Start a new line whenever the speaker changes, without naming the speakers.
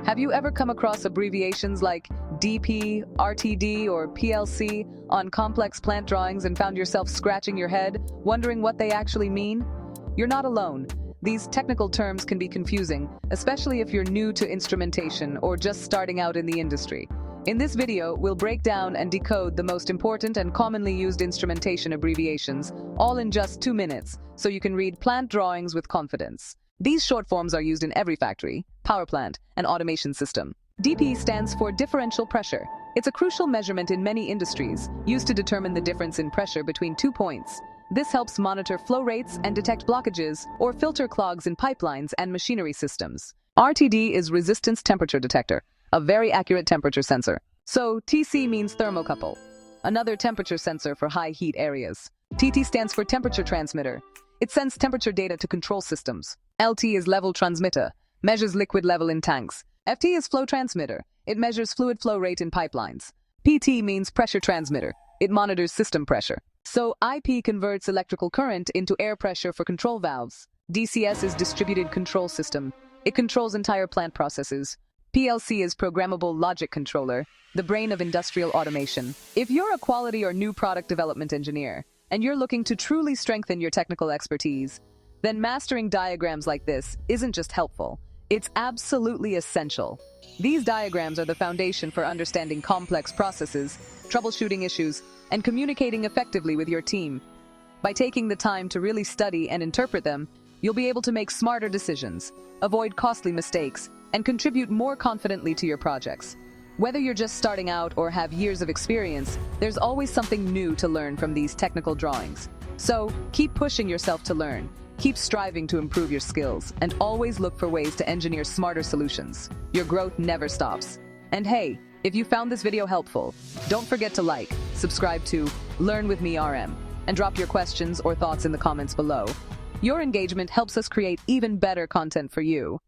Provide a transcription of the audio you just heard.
Have you ever come across abbreviations like DP, RTD, or PLC on complex plant drawings and found yourself scratching your head, wondering what they actually mean? You're not alone. These technical terms can be confusing, especially if you're new to instrumentation or just starting out in the industry. In this video, we'll break down and decode the most important and commonly used instrumentation abbreviations, all in just 2 minutes, so you can read plant drawings with confidence. These short forms are used in every factory, power plant, and automation system. DP stands for Differential Pressure. It's a crucial measurement in many industries, used to determine the difference in pressure between 2 points. This helps monitor flow rates and detect blockages or filter clogs in pipelines and machinery systems. RTD is Resistance Temperature Detector, a very accurate temperature sensor. So TC means Thermocouple, another temperature sensor for high heat areas. TT stands for Temperature Transmitter. It sends temperature data to control systems. LT is Level Transmitter, measures liquid level in tanks. FT is Flow Transmitter. It measures fluid flow rate in pipelines. PT means Pressure Transmitter. It monitors system pressure. So IP converts electrical current into air pressure for control valves. DCS is Distributed Control System. It controls entire plant processes. PLC is Programmable Logic Controller, the brain of industrial automation. If you're a quality or new product development engineer, and you're looking to truly strengthen your technical expertise, then mastering diagrams like this isn't just helpful, it's absolutely essential. These diagrams are the foundation for understanding complex processes, troubleshooting issues, and communicating effectively with your team. By taking the time to really study and interpret them, you'll be able to make smarter decisions, avoid costly mistakes, and contribute more confidently to your projects. Whether you're just starting out or have years of experience, there's always something new to learn from these technical drawings. So, keep pushing yourself to learn, keep striving to improve your skills, and always look for ways to engineer smarter solutions. Your growth never stops. And hey, if you found this video helpful, don't forget to like, subscribe to Learn With Me RM, and drop your questions or thoughts in the comments below. Your engagement helps us create even better content for you.